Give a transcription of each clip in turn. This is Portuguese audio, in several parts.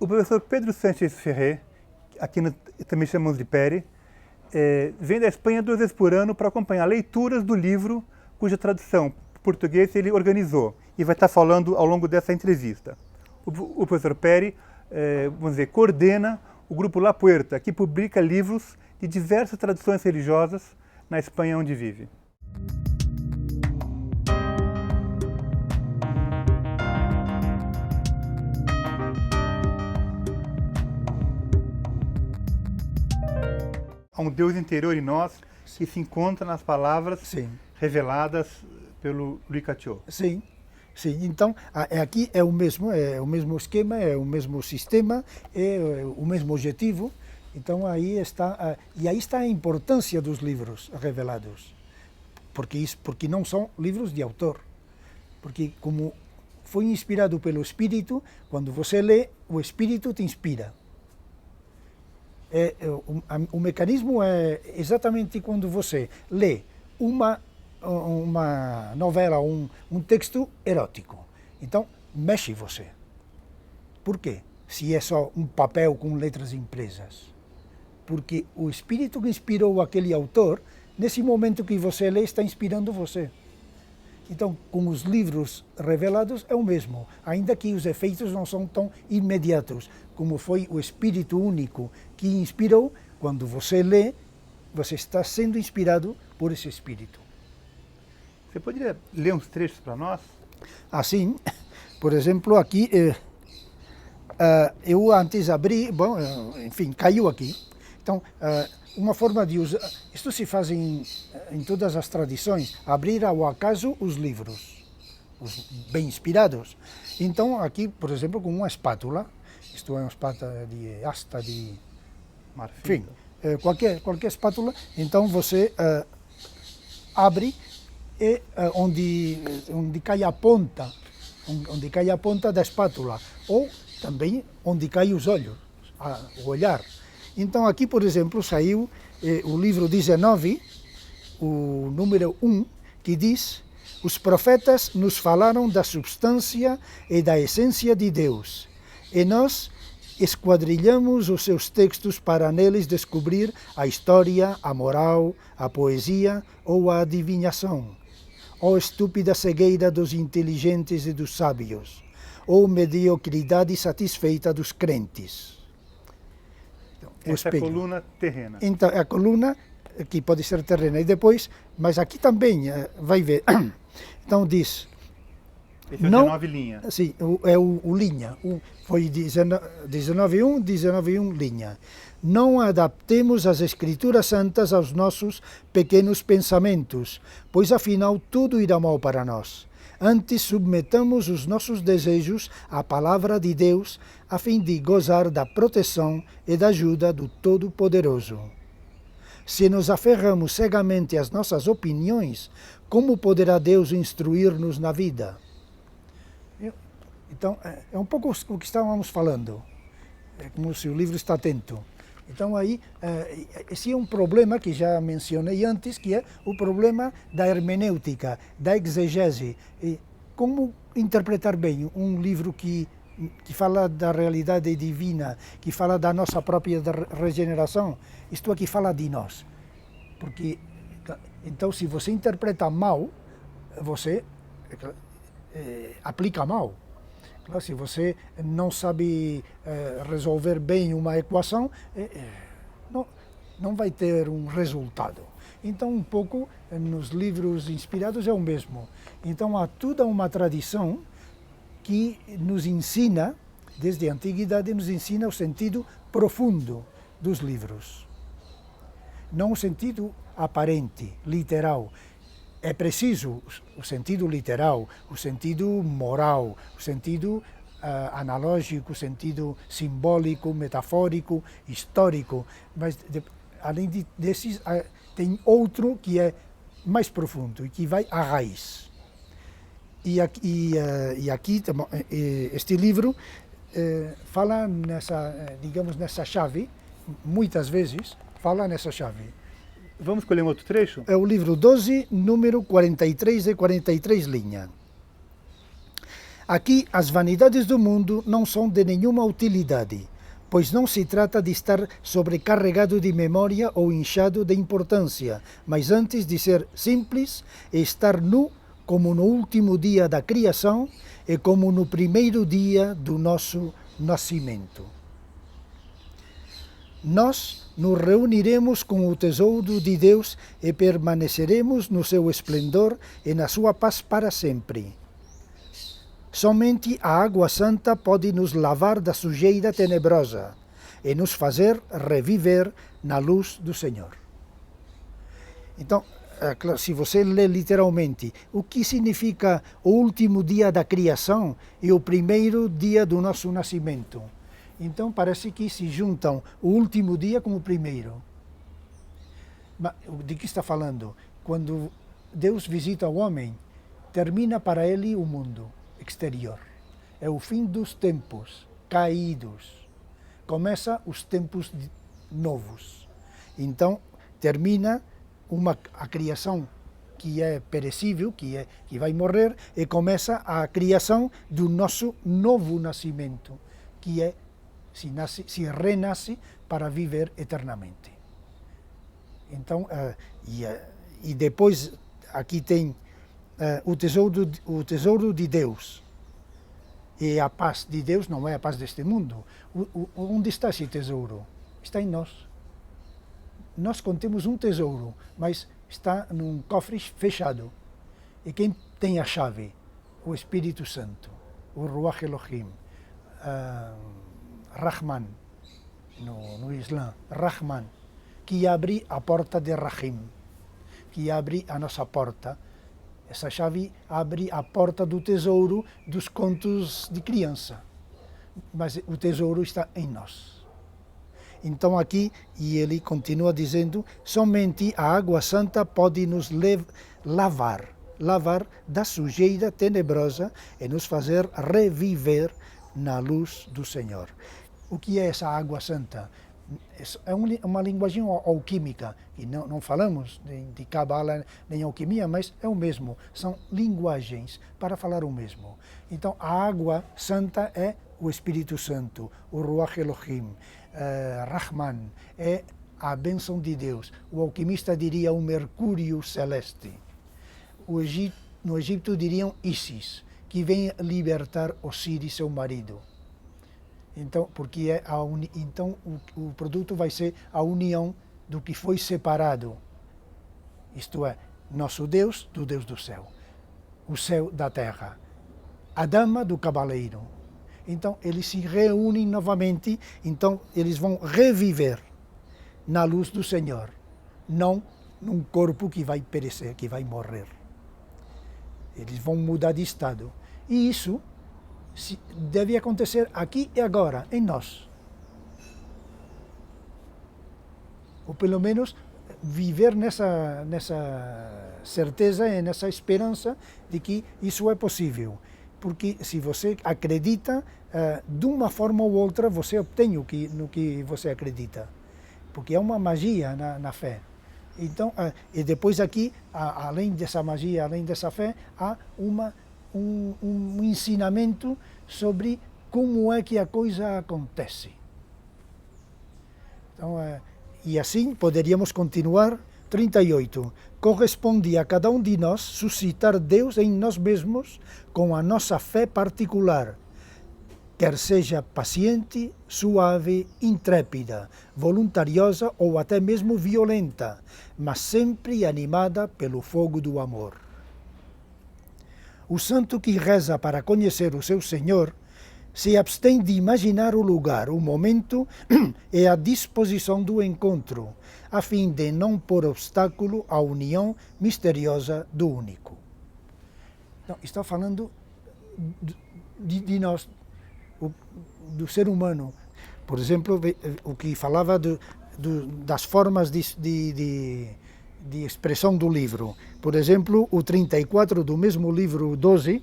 O professor Pedro Sánchez Ferrer, aqui também chamamos de Pere, vem da Espanha 2 vezes por ano para acompanhar leituras do livro cuja tradução português ele organizou e vai estar falando ao longo dessa entrevista. O professor Pere, vamos dizer, coordena o grupo La Puerta, que publica livros de diversas tradições religiosas na Espanha onde vive. Há um Deus interior em nós que se encontra nas palavras reveladas pelo Louis Cattiot. Sim, sim. Então, aqui é o mesmo esquema, é o mesmo sistema, é o mesmo objetivo. Então, aí está a importância dos livros revelados. Porque não são livros de autor. Porque como foi inspirado pelo Espírito, quando você lê, o Espírito te inspira. O mecanismo é exatamente quando você lê uma novela, um texto erótico. Então, mexe você. Por quê? Se é só um papel com letras impressas. Porque o espírito que inspirou aquele autor, nesse momento que você lê, está inspirando você. Então, com os livros revelados é o mesmo, ainda que os efeitos não são tão imediatos, como foi o Espírito único que inspirou. Quando você lê, você está sendo inspirado por esse Espírito. Você poderia ler uns trechos para nós? Assim, por exemplo, aqui, eu antes abri, bom, enfim, caiu aqui. Então, uma forma de usar, isto se faz em todas as tradições, abrir ao acaso os livros, os bem inspirados. Então, aqui, por exemplo, com uma espátula, isto é uma espátula de asta de marfim, enfim, qualquer espátula, então você abre e onde cai a ponta da espátula, ou também onde cai os olhos, o olhar. Então aqui, por exemplo, saiu o livro 19, o número 1, que diz: os profetas nos falaram da substância e da essência de Deus, e nós esquadrilhamos os seus textos para neles descobrir a história, a moral, a poesia ou a adivinhação. Ó estúpida cegueira dos inteligentes e dos sábios, ou mediocridade satisfeita dos crentes. Essa é a coluna terrena. Então, a coluna que pode ser terrena. E depois, mas aqui também, vai ver. Então diz... Esse é o 19 linha. Sim, é o linha. Foi 19.1, 19.1 linha. Não adaptemos as Escrituras Santas aos nossos pequenos pensamentos, pois afinal tudo irá mal para nós. Antes submetamos os nossos desejos à palavra de Deus, a fim de gozar da proteção e da ajuda do Todo-Poderoso. Se nos aferramos cegamente às nossas opiniões, como poderá Deus instruir-nos na vida? Então, é um pouco o que estávamos falando. É como se o livro está atento. Então aí, esse é um problema que já mencionei antes, que é o problema da hermenêutica, da exegese. E como interpretar bem um livro que fala da realidade divina, que fala da nossa própria regeneração? Isto aqui fala de nós. Porque, então, se você interpreta mal, você aplica mal. Claro, se você não sabe resolver bem uma equação, não vai ter um resultado. Então, um pouco, nos livros inspirados é o mesmo. Então, há toda uma tradição que nos ensina, desde a antiguidade, nos ensina o sentido profundo dos livros. Não o sentido aparente, literal. É preciso o sentido literal, o sentido moral, o sentido analógico, o sentido simbólico, metafórico, histórico, mas além desses tem outro que é mais profundo e que vai à raiz. E aqui este livro fala nessa chave, muitas vezes fala nessa chave. Vamos escolher um outro trecho? É o livro 12, número 43 e 43 linha. Aqui as vanidades do mundo não são de nenhuma utilidade, pois não se trata de estar sobrecarregado de memória ou inchado de importância, mas antes de ser simples e estar nu como no último dia da criação e como no primeiro dia do nosso nascimento. Nós nos reuniremos com o tesouro de Deus e permaneceremos no seu esplendor e na sua paz para sempre. Somente a água santa pode nos lavar da sujeira tenebrosa e nos fazer reviver na luz do Senhor. Então, se você lê literalmente, o que significa o último dia da criação e o primeiro dia do nosso nascimento? Então parece que se juntam o último dia com o primeiro. Mas de que está falando? Quando Deus visita o homem, termina para ele o mundo exterior. É o fim dos tempos caídos. Começa os tempos novos. Então termina a criação que é perecível, que vai morrer, e começa a criação do nosso novo nascimento, que é se renasce para viver eternamente. Então, e depois aqui tem o tesouro de Deus. E a paz de Deus não é a paz deste mundo. Onde está esse tesouro? Está em nós. Nós contemos um tesouro, mas está num cofre fechado. E quem tem a chave? O Espírito Santo, o Ruach Elohim, Rahman, no Islã, Rahman, que abre a porta de Rahim, que abre a nossa porta. Essa chave abre a porta do tesouro dos contos de criança, mas o tesouro está em nós. Então aqui, e ele continua dizendo, somente a água santa pode nos lavar da sujeira tenebrosa e nos fazer reviver na luz do Senhor. O que é essa água santa? É uma linguagem alquímica, e não falamos de cabala nem alquimia, mas é o mesmo, são linguagens para falar o mesmo. Então a água santa é o Espírito Santo, o Ruach Elohim, Rahman, é a bênção de Deus. O alquimista diria o mercúrio celeste. No Egito diriam Isis, que vem libertar Osíris, seu marido. Então, porque então o produto vai ser a união do que foi separado. Isto é, nosso Deus do Deus do céu, o céu da terra, a dama do cavaleiro. Então, eles se reúnem novamente, então eles vão reviver na luz do Senhor, não num corpo que vai perecer, que vai morrer. Eles vão mudar de estado. E isso deve acontecer aqui e agora, em nós. Ou pelo menos viver nessa certeza e nessa esperança de que isso é possível. Porque se você acredita, de uma forma ou outra você obtém no que você acredita. Porque é uma magia na fé. Então, e depois aqui, além dessa magia, além dessa fé, há um ensinamento sobre como é que a coisa acontece. Então, e assim poderíamos continuar. 38. Corresponde a cada um de nós suscitar Deus em nós mesmos com a nossa fé particular, quer seja paciente, suave, intrépida, voluntariosa ou até mesmo violenta, mas sempre animada pelo fogo do amor. O santo que reza para conhecer o seu Senhor se abstém de imaginar o lugar, o momento e a disposição do encontro, a fim de não pôr obstáculo à união misteriosa do único. Então, está falando de nós, do ser humano. Por exemplo, o que falava das formas de expressão do livro. Por exemplo, o 34 do mesmo livro 12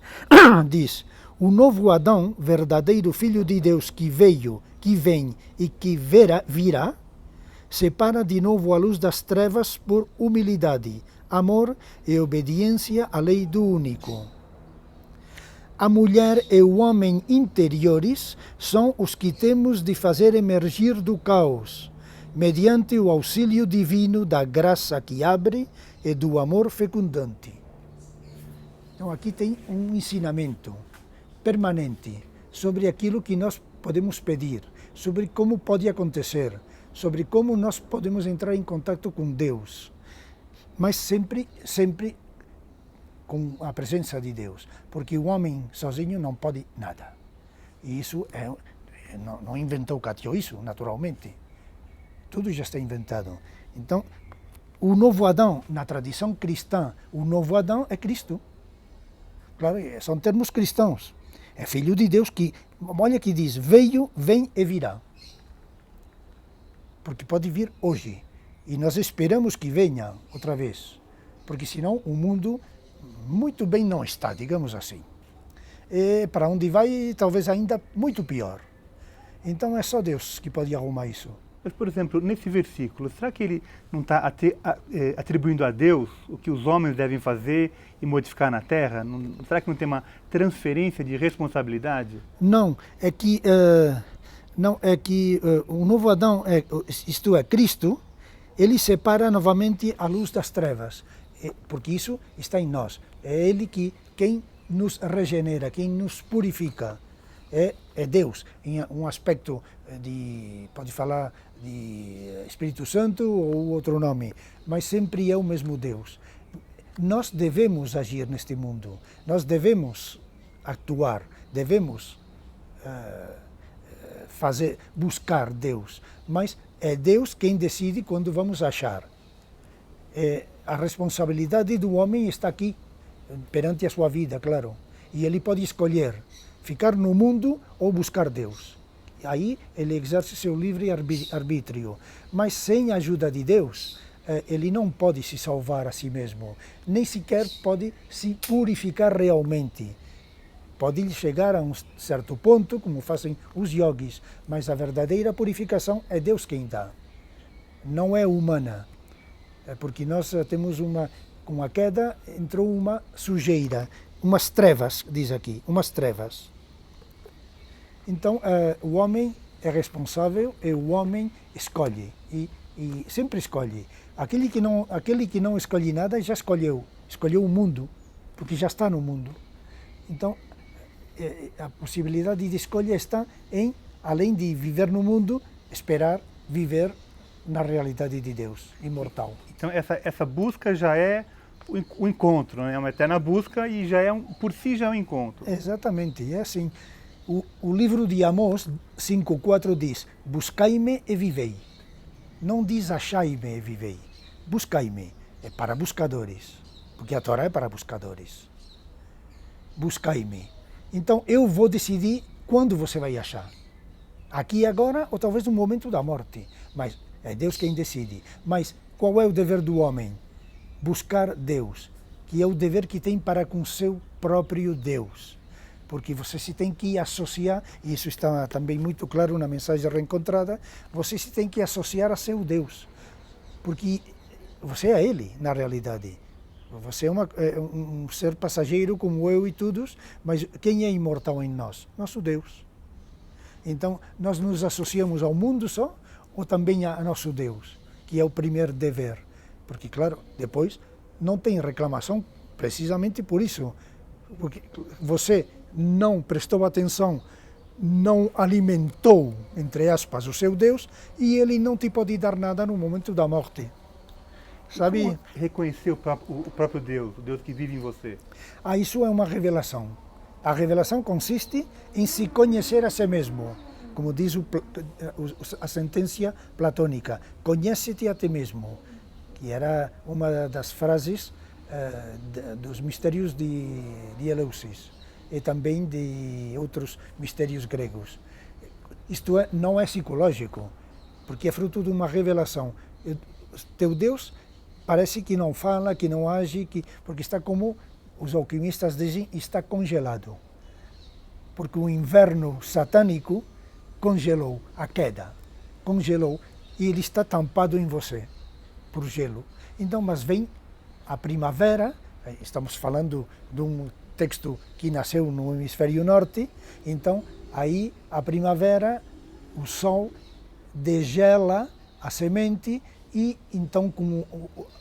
diz: o novo Adão, verdadeiro Filho de Deus que veio, que vem e que virá, separa de novo a luz das trevas por humildade, amor e obediência à lei do único. a mulher e o homem interiores são os que temos de fazer emergir do caos, mediante o auxílio divino da graça que abre e do amor fecundante. Então aqui tem um ensinamento permanente sobre aquilo que nós podemos pedir, sobre como pode acontecer, sobre como nós podemos entrar em contato com Deus, mas sempre com a presença de Deus, porque o homem sozinho não pode nada. E isso não inventou Katio isso, naturalmente. Tudo já está inventado. Então, o novo Adão, na tradição cristã, o novo Adão é Cristo. Claro, são termos cristãos. É filho de Deus que, olha que diz, veio, vem e virá. Porque pode vir hoje. E nós esperamos que venha outra vez. Porque senão o mundo muito bem não está, digamos assim. E para onde vai, talvez ainda muito pior. Então é só Deus que pode arrumar isso. Mas, por exemplo, nesse versículo, será que ele não está atribuindo a Deus o que os homens devem fazer e modificar na Terra? Será que não tem uma transferência de responsabilidade? Não, é que o novo Adão, isto é, Cristo, ele separa novamente a luz das trevas, porque isso está em nós. É ele quem nos regenera, quem nos purifica. É Deus, em um aspecto pode falar de Espírito Santo ou outro nome, mas sempre é o mesmo Deus. Nós devemos agir neste mundo, nós devemos actuar, devemos buscar Deus, mas é Deus quem decide quando vamos achar. A responsabilidade do homem está aqui, perante a sua vida, claro, e ele pode escolher ficar no mundo ou buscar Deus. Aí ele exerce seu livre arbítrio, mas sem a ajuda de Deus, ele não pode se salvar a si mesmo, nem sequer pode se purificar realmente. Pode chegar a um certo ponto, como fazem os yogis, mas a verdadeira purificação é Deus quem dá, não é humana. Porque nós temos com a queda, entrou uma sujeira, umas trevas, diz aqui, umas trevas. Então, o homem é responsável e o homem escolhe, e sempre escolhe. Aquele que não escolhe nada já escolheu o mundo, porque já está no mundo. Então, a possibilidade de escolha está em, além de viver no mundo, esperar viver na realidade de Deus, imortal. Então essa busca já é o encontro, né? É uma eterna busca e por si já é um encontro. Exatamente, é assim. O livro de Amós 5,4 diz, buscai-me e vivei. Não diz achai-me e vivei. Buscai-me, é para buscadores, porque a Torá é para buscadores. Buscai-me. Então eu vou decidir quando você vai achar. Aqui e agora, ou talvez no momento da morte, mas é Deus quem decide. Mas qual é o dever do homem? Buscar Deus, que é o dever que tem para com seu próprio Deus. Porque você se tem que associar, e isso está também muito claro na mensagem reencontrada, você se tem que associar a seu Deus. Porque você é Ele, na realidade. Você é um ser passageiro como eu e todos, mas quem é imortal em nós? Nosso Deus. Então, nós nos associamos ao mundo só, ou também a nosso Deus, que é o primeiro dever. Porque, claro, depois não tem reclamação precisamente por isso. Porque você não prestou atenção, não alimentou, entre aspas, o seu Deus, e ele não te pode dar nada no momento da morte. Sabe? Como reconhecer o próprio Deus, o Deus que vive em você? Isso é uma revelação. A revelação consiste em se conhecer a si mesmo. Como diz a sentença platônica, conhece-te a ti mesmo, que era uma das frases dos mistérios de Eleusis e também de outros mistérios gregos. Isto não é psicológico, porque é fruto de uma revelação. Teu Deus parece que não fala, que não age, porque está como os alquimistas dizem, está congelado. Porque o inverno satânico congelou a queda, congelou, e ele está tampado em você, por gelo. Então, mas vem a primavera, estamos falando de um texto que nasceu no hemisfério norte, então aí a primavera, o sol degela a semente e então com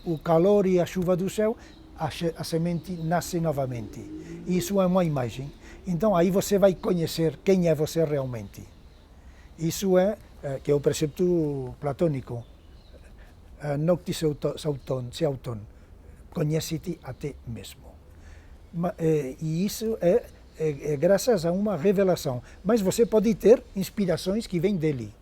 o calor e a chuva do céu, a semente nasce novamente. Isso é uma imagem. Então aí você vai conhecer quem é você realmente. Isso é que é o precepto platônico. Noctis se auton, conhece-te a ti mesmo. E isso é graças a uma revelação. Mas você pode ter inspirações que vêm dele,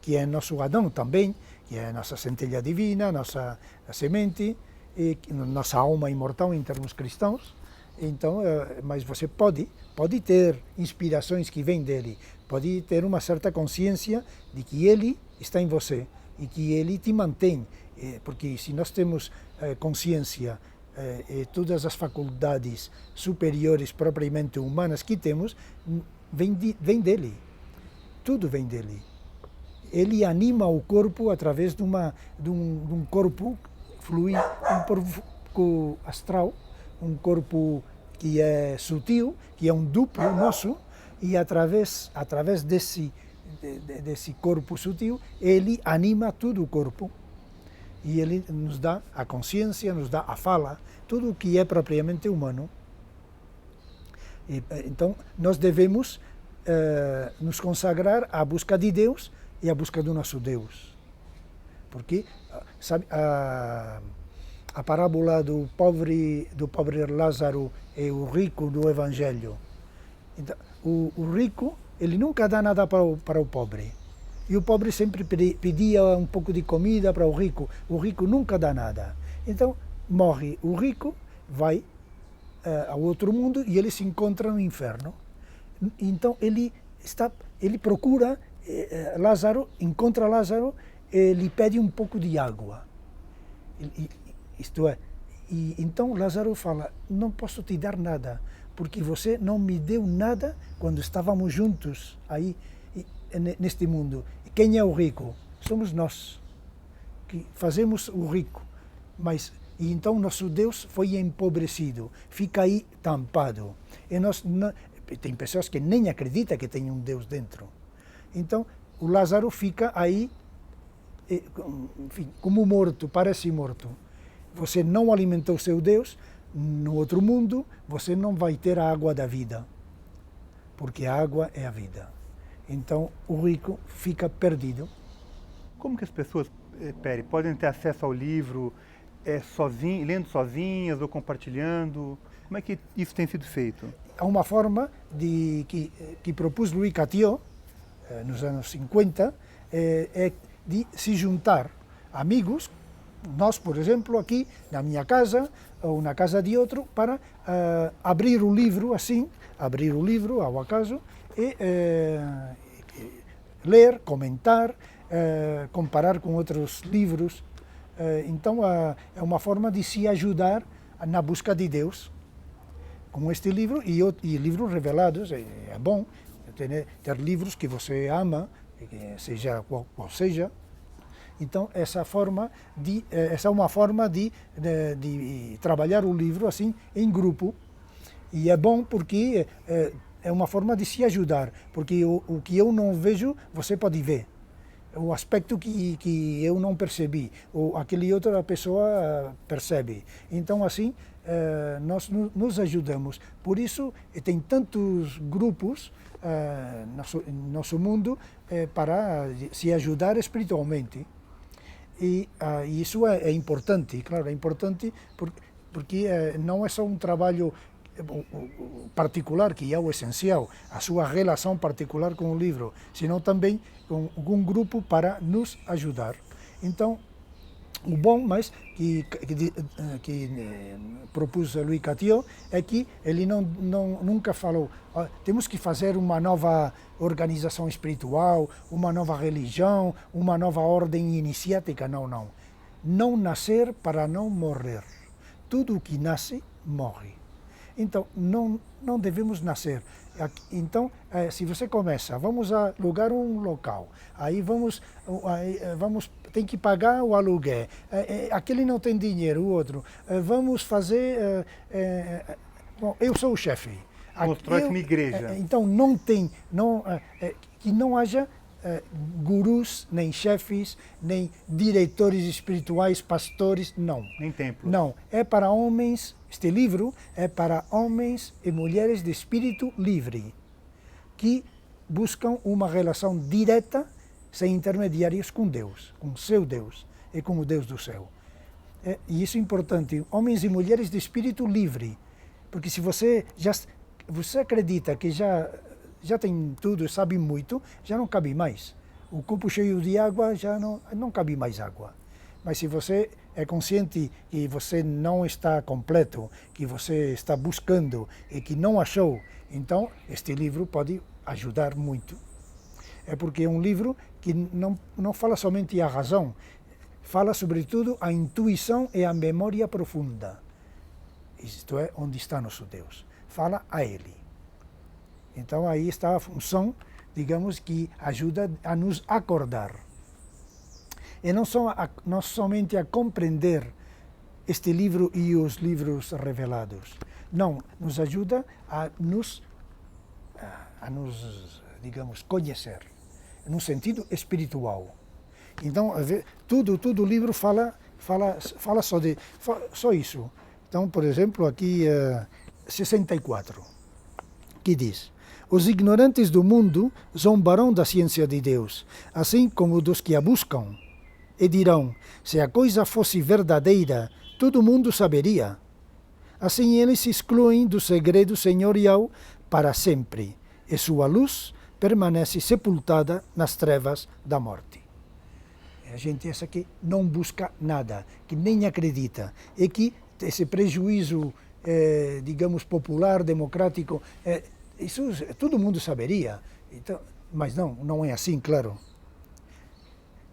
que é nosso Adão também, que é nossa centelha divina, nossa semente, e nossa alma imortal em termos cristãos. Então, mas você pode ter inspirações que vêm dele, pode ter uma certa consciência de que ele está em você e que ele te mantém, porque se nós temos consciência e todas as faculdades superiores propriamente humanas que temos, vem dele, tudo vem dele. Ele anima o corpo através de um corpo fluido, um corpo astral, um corpo que é sutil, que é um duplo nosso, e através desse corpo sutil, ele anima todo o corpo. E ele nos dá a consciência, nos dá a fala, tudo o que é propriamente humano. Então, nós devemos nos consagrar à busca de Deus e à busca do nosso Deus. Porque, sabe, a parábola do pobre Lázaro e o rico do Evangelho. Então, o rico, ele nunca dá nada para o pobre. E o pobre sempre pedia um pouco de comida para o rico nunca dá nada. Então, morre o rico, vai ao outro mundo e ele se encontra no inferno. Então, ele procura Lázaro, encontra Lázaro e lhe pede um pouco de água. Isto é, e então Lázaro fala, não posso te dar nada, porque você não me deu nada quando estávamos juntos aí neste mundo. Quem é o rico? Somos nós, que fazemos o rico. E então nosso Deus foi empobrecido, fica aí tampado. Tem pessoas que nem acreditam que tem um Deus dentro. Então o Lázaro fica aí, enfim, como morto, parece morto. Você não alimentou seu Deus, no outro mundo você não vai ter a água da vida, porque a água é a vida. Então o rico fica perdido. Como que as pessoas, Peri, podem ter acesso ao livro lendo sozinhas ou compartilhando? Como é que isso tem sido feito? Há uma forma que propôs Louis Catio, nos anos 50, de se juntar amigos, nós, por exemplo, aqui na minha casa ou na casa de outro, para abrir o livro ao acaso, e ler, comentar, comparar com outros livros. Então é uma forma de se ajudar na busca de Deus com este livro e livros revelados. É bom ter livros que você ama, seja qual seja. Então essa é uma forma de trabalhar o livro assim em grupo, e é bom porque é uma forma de se ajudar, porque o que eu não vejo, você pode ver. O aspecto que eu não percebi, ou aquele outra pessoa percebe. Então, assim, nós nos ajudamos. Por isso, tem tantos grupos no nosso mundo para se ajudar espiritualmente. E isso é importante, claro, é importante porque não é só um trabalho particular, que é o essencial, a sua relação particular com o livro, senão também com um grupo para nos ajudar. Então, o bom, mas que propôs Louis Catio, é que ele nunca falou temos que fazer uma nova organização espiritual, uma nova religião, uma nova ordem iniciática. Não. Não nascer para não morrer. Tudo o que nasce, morre. Então, não devemos nascer. Então, se você começa, vamos alugar um local, aí tem que pagar o aluguel, aquele não tem dinheiro, o outro, vamos fazer Bom, eu sou o chefe. Constrói uma igreja. Então que não haja gurus, nem chefes, nem diretores espirituais, pastores, não. Nem templos. Não, é para homens, este livro é para homens e mulheres de espírito livre, que buscam uma relação direta, sem intermediários, com Deus, com o seu Deus e com o Deus do céu. E isso é importante, homens e mulheres de espírito livre, porque se você acredita que já tem tudo, sabe muito, já não cabe mais. O copo cheio de água já não cabe mais água. Mas se você é consciente que você não está completo, que você está buscando e que não achou, então este livro pode ajudar muito. É porque é um livro que não fala somente a razão, fala sobretudo a intuição e a memória profunda. Isto é, onde está nosso Deus. Fala a Ele. Então aí está a função, digamos, que ajuda a nos acordar. E não somente a compreender este livro e os livros revelados. Não, nos ajuda a nos digamos, conhecer, num sentido espiritual. Então, todo o livro fala só isso. Então, por exemplo, aqui 64, que diz: os ignorantes do mundo zombarão da ciência de Deus, assim como dos que a buscam, e dirão: se a coisa fosse verdadeira, todo mundo saberia. Assim eles se excluem do segredo senhorial para sempre, e sua luz permanece sepultada nas trevas da morte. A gente essa que não busca nada, que nem acredita, e que esse prejuízo, digamos, popular, democrático, isso todo mundo saberia, então, mas não é assim, claro.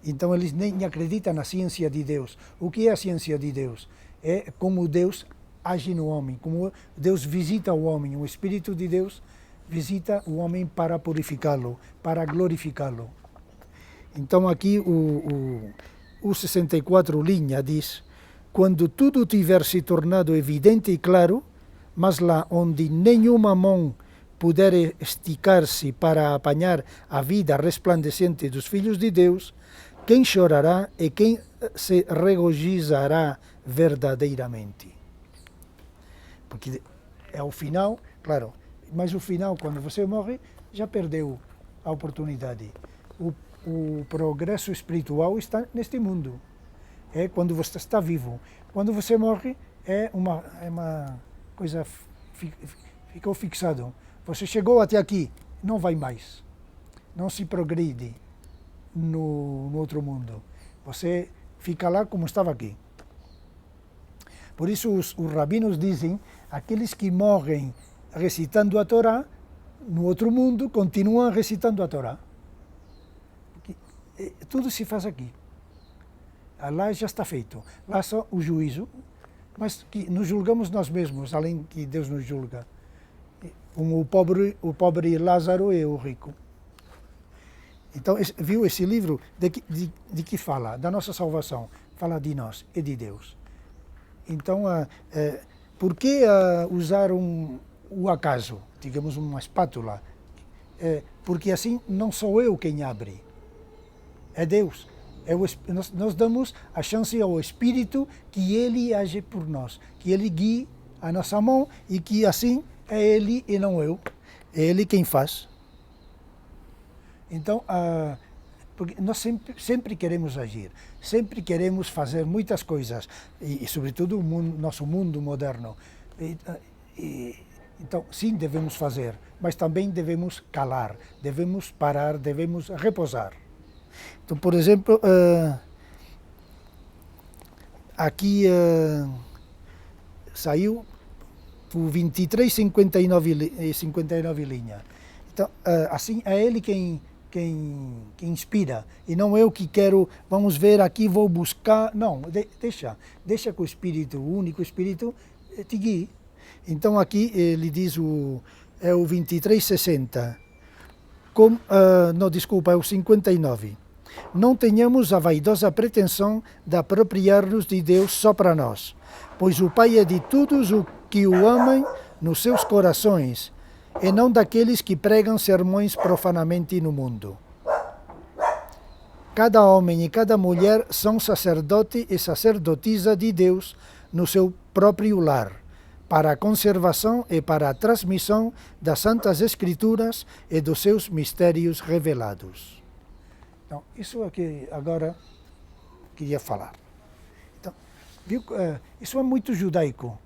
Então eles nem acreditam na ciência de Deus. O que é a ciência de Deus? É como Deus age no homem, como Deus visita o homem, o Espírito de Deus visita o homem para purificá-lo, para glorificá-lo. Então aqui o 64 linha diz: quando tudo tiver se tornado evidente e claro, mas lá onde nenhuma mão puder esticar-se para apanhar a vida resplandecente dos filhos de Deus, quem chorará e quem se regozijará verdadeiramente. Porque é o final, claro, mas o final, quando você morre, já perdeu a oportunidade. O progresso espiritual está neste mundo. É quando você está vivo. Quando você morre, é uma coisa, ficou fixado. Você chegou até aqui, não vai mais. Não se progride no outro mundo. Você fica lá como estava aqui. Por isso os rabinos dizem, aqueles que morrem recitando a Torá, no outro mundo continuam recitando a Torá. Tudo se faz aqui. Lá já está feito. Lá só o juízo, mas que nos julgamos nós mesmos, além que Deus nos julga. O pobre Lázaro e o rico. Então, viu esse livro de que fala? Da nossa salvação. Fala de nós e de Deus. Então, por que usar o acaso? Digamos, uma espátula. Porque assim não sou eu quem abre. É Deus. Nós damos a chance ao Espírito que Ele age por nós, que Ele guie a nossa mão e que assim é Ele e não eu. É Ele quem faz. Então, porque nós sempre queremos agir, sempre queremos fazer muitas coisas, e sobretudo nosso mundo moderno. Então, sim, devemos fazer, mas também devemos calar, devemos parar, devemos repousar. Então, por exemplo, aqui saiu o 23,59 linha. Então, assim, é ele quem inspira, e não eu que quero, vamos ver aqui, vou buscar. Não, deixa que o Espírito, o único Espírito, te guie. Então, aqui ele diz o 23,60. Não, desculpa, é o 59. Não tenhamos a vaidosa pretensão de apropriar-nos de Deus só para nós, pois o Pai é de todos os que o amam, nos seus corações e não daqueles que pregam sermões profanamente no mundo. Cada homem e cada mulher são sacerdote e sacerdotisa de Deus no seu próprio lar, para a conservação e para a transmissão das Santas Escrituras e dos seus mistérios revelados. Então, isso é que agora queria falar. Então, viu, isso é muito judaico.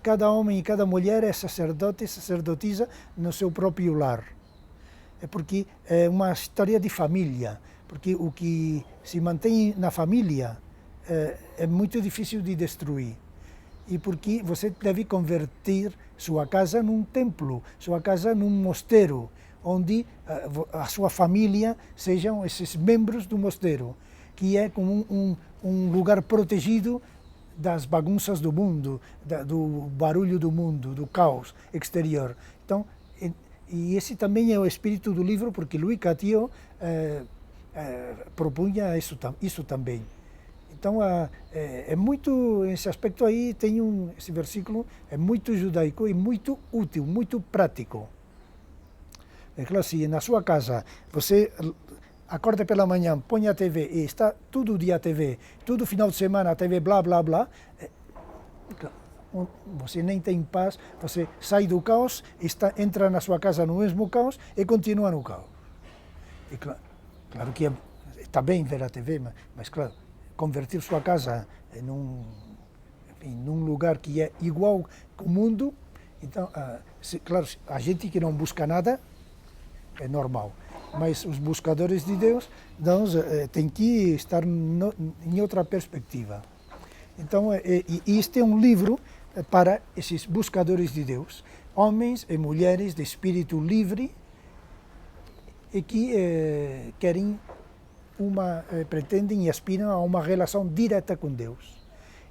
Cada homem e cada mulher é sacerdote e sacerdotisa no seu próprio lar. É porque é uma história de família, porque o que se mantém na família é muito difícil de destruir. E porque você deve converter sua casa num templo, sua casa num mosteiro, onde a sua família sejam esses membros do mosteiro, que é como um lugar protegido das bagunças do mundo, do barulho do mundo, do caos exterior. Então, e esse também é o espírito do livro, porque Louis Catio propunha isso também. Então, é muito, nesse aspecto aí, esse versículo é muito judaico e muito útil, muito prático. É claro, se na sua casa você acorda pela manhã, põe a TV e está todo dia a TV, todo final de semana a TV, blá, blá, blá, você nem tem paz, você sai do caos, entra na sua casa no mesmo caos e continua no caos. E claro que está bem ver a TV, mas claro, converter sua casa num lugar que é igual ao mundo, então, claro, a gente que não busca nada é normal, mas os buscadores de Deus têm que estar em outra perspectiva. Então, este é um livro para esses buscadores de Deus, homens e mulheres de espírito livre e que pretendem e aspiram a uma relação direta com Deus.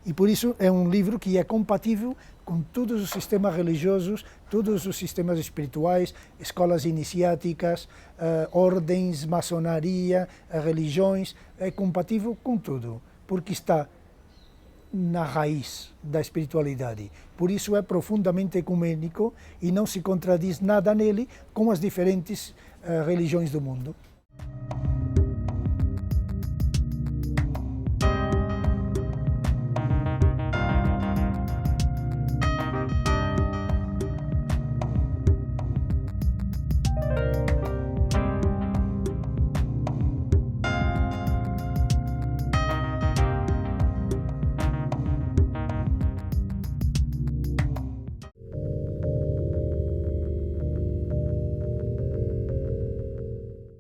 E por isso é um livro que é compatível com todos os sistemas religiosos, todos os sistemas espirituais, escolas iniciáticas, ordens, maçonaria, religiões, é compatível com tudo, porque está na raiz da espiritualidade. Por isso é profundamente ecumênico e não se contradiz nada nele com as diferentes religiões do mundo.